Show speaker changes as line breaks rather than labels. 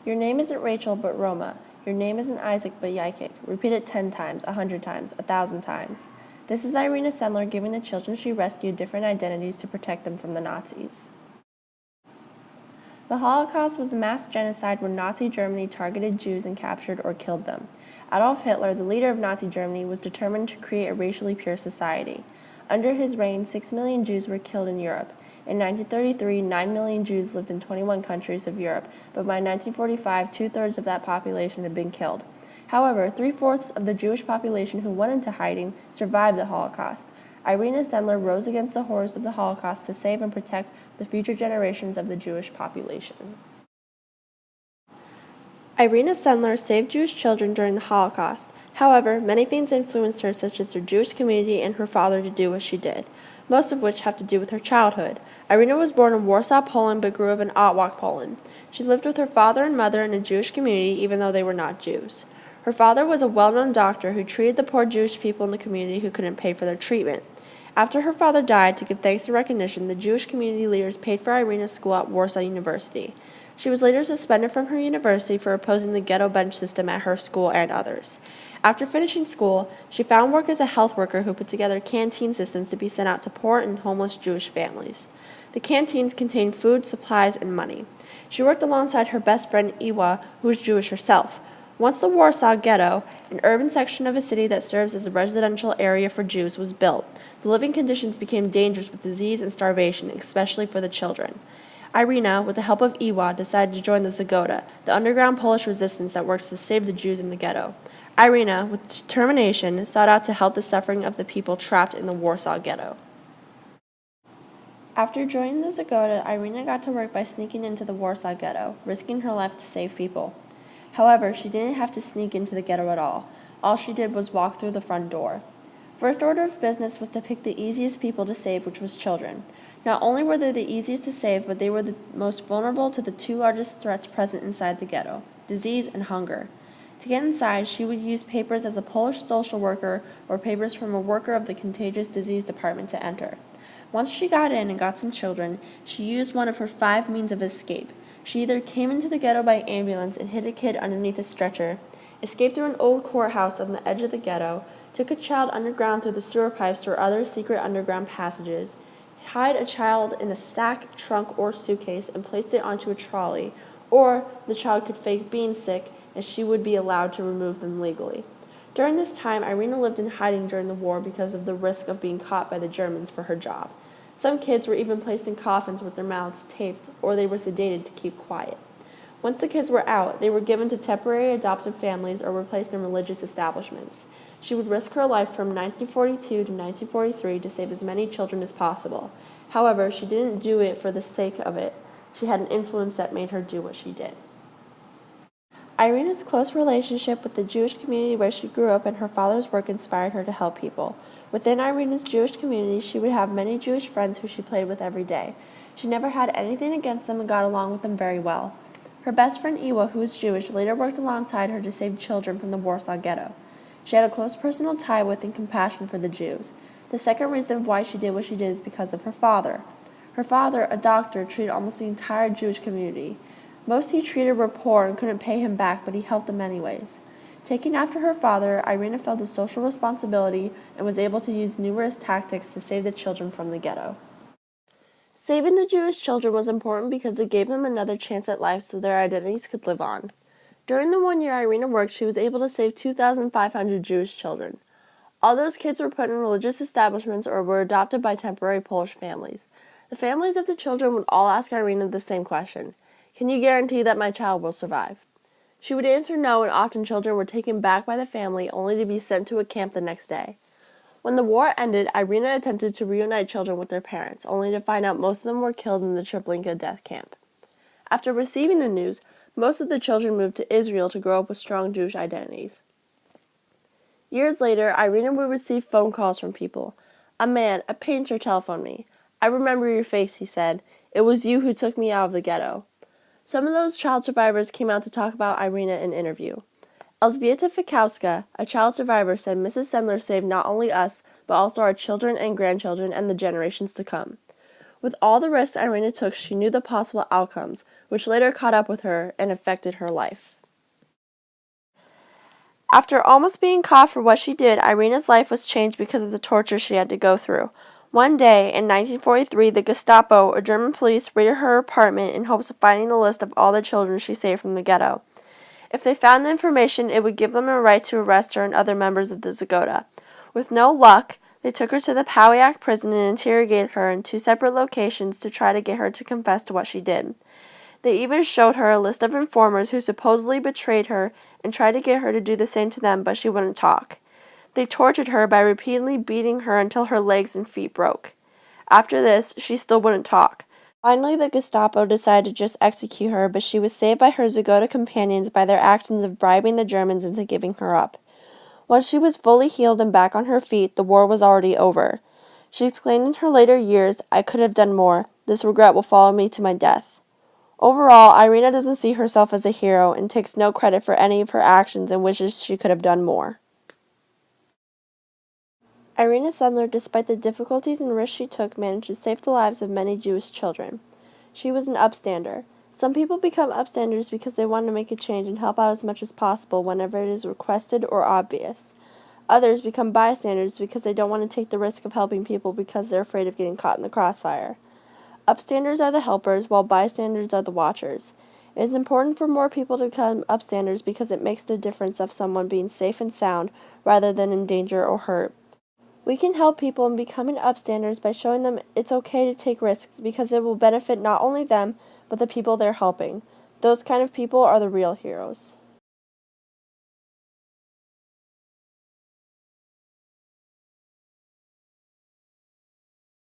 Your name isn't Rachel, but Roma. Your name isn't Isaac, but Yikik. Repeat it 10 times, 100 times, 1,000 times. This is Irina Sendler giving the children she rescued different identities to protect them from the Nazis. The Holocaust was a mass genocide where Nazi Germany targeted Jews and captured or killed them. Adolf Hitler, the leader of Nazi Germany, was determined to create a racially pure society. Under his reign, 6 million Jews were killed in Europe. In 1933, 9 million Jews lived in 21 countries of Europe, but by 1945, two-thirds of that population had been killed. However, three-fourths of the Jewish population who went into hiding survived the Holocaust. Irina Sendler rose against the horrors of the Holocaust to save and protect the future generations of the Jewish population. Irina Sendler saved Jewish children during the Holocaust. However, many things influenced her, such as her Jewish community and her father, to do what she did, most of which have to do with her childhood. Irina was born in Warsaw, Poland, but grew up in Otwock, Poland. She lived with her father and mother in a Jewish community, even though they were not Jews. Her father was a well-known doctor who treated the poor Jewish people in the community who couldn't pay for their treatment. After her father died, to give thanks and recognition, the Jewish community leaders paid for Irina's school at Warsaw University. She was later suspended from her university for opposing the ghetto bench system at her school and others. After finishing school, she found work as a health worker who put together canteen systems to be sent out to poor and homeless Jewish families. The canteens contained food, supplies, and money. She worked alongside her best friend Iwa, who was Jewish herself. Once the Warsaw Ghetto, an urban section of a city that serves as a residential area for Jews, was built, the living conditions became dangerous with disease and starvation, especially for the children. Irina, with the help of Iwa, decided to join the Zagoda, the underground Polish resistance that works to save the Jews in the ghetto. Irina, with determination, sought out to help the suffering of the people trapped in the Warsaw Ghetto. After joining the Zagoda, Irina got to work by sneaking into the Warsaw Ghetto, risking her life to save people. However, she didn't have to sneak into the ghetto at all. All she did was walk through the front door. First order of business was to pick the easiest people to save, which was children. Not only were they the easiest to save, but they were the most vulnerable to the two largest threats present inside the ghetto: disease and hunger. To get inside, she would use papers as a Polish social worker or papers from a worker of the contagious disease department to enter. Once she got in and got some children, she used one of her 5 means of escape. She either came into the ghetto by ambulance and hid a kid underneath a stretcher, escaped through an old courthouse on the edge of the ghetto, took a child underground through the sewer pipes or other secret underground passages, hid a child in a sack, trunk, or suitcase and placed it onto a trolley, or the child could fake being sick and she would be allowed to remove them legally. During this time, Irina lived in hiding during the war because of the risk of being caught by the Germans for her job. Some kids were even placed in coffins with their mouths taped, or they were sedated to keep quiet. Once the kids were out, they were given to temporary adoptive families or were placed in religious establishments. She would risk her life from 1942 to 1943 to save as many children as possible. However, she didn't do it for the sake of it. She had an influence that made her do what she did. Irina's close relationship with the Jewish community where she grew up and her father's work inspired her to help people. Within Irina's Jewish community, she would have many Jewish friends who she played with every day. She never had anything against them and got along with them very well. Her best friend Iwa, who was Jewish, later worked alongside her to save children from the Warsaw Ghetto. She had a close personal tie with and compassion for the Jews. The second reason why she did what she did is because of her father. Her father, a doctor, treated almost the entire Jewish community. Most he treated were poor and couldn't pay him back, but he helped them anyways. Taking after her father, Irina felt a social responsibility and was able to use numerous tactics to save the children from the ghetto. Saving the Jewish children was important because it gave them another chance at life so their identities could live on. During the 1 year Irina worked, she was able to save 2,500 Jewish children. All those kids were put in religious establishments or were adopted by temporary Polish families. The families of the children would all ask Irina the same question: "Can you guarantee that my child will survive?" She would answer no, and often children were taken back by the family only to be sent to a camp the next day. When the war ended, Irina attempted to reunite children with their parents, only to find out most of them were killed in the Treblinka death camp. After receiving the news, most of the children moved to Israel to grow up with strong Jewish identities. Years later, Irina would receive phone calls from people. A painter telephoned me. "I remember your face," he said. "It was you who took me out of the ghetto." Some of those child survivors came out to talk about Irina in an interview. Elżbieta Fikowska, a child survivor, said Mrs. Sendler saved not only us, but also our children and grandchildren and the generations to come. With all the risks Irina took, she knew the possible outcomes, which later caught up with her and affected her life. After almost being caught for what she did, Irina's life was changed because of the torture she had to go through. One day, in 1943, the Gestapo, or German police, raided her apartment in hopes of finding the list of all the children she saved from the ghetto. If they found the information, it would give them a right to arrest her and other members of the Zagota. With no luck, they took her to the Pawiak prison and interrogated her in 2 separate locations to try to get her to confess to what she did. They even showed her a list of informers who supposedly betrayed her and tried to get her to do the same to them, but she wouldn't talk. They tortured her by repeatedly beating her until her legs and feet broke. After this, she still wouldn't talk. Finally, the Gestapo decided to just execute her, but she was saved by her Zagota companions by their actions of bribing the Germans into giving her up. Once she was fully healed and back on her feet, the war was already over. She exclaimed in her later years, "I could have done more. This regret will follow me to my death." Overall, Irina doesn't see herself as a hero and takes no credit for any of her actions and wishes she could have done more. Irina Sendler, despite the difficulties and risks she took, managed to save the lives of many Jewish children. She was an upstander. Some people become upstanders because they want to make a change and help out as much as possible whenever it is requested or obvious. Others become bystanders because they don't want to take the risk of helping people because they're afraid of getting caught in the crossfire. Upstanders are the helpers, while bystanders are the watchers. It is important for more people to become upstanders because it makes the difference of someone being safe and sound rather than in danger or hurt. We can help people in becoming upstanders by showing them it's okay to take risks because it will benefit not only them, but the people they're helping. Those kind of people are the real heroes.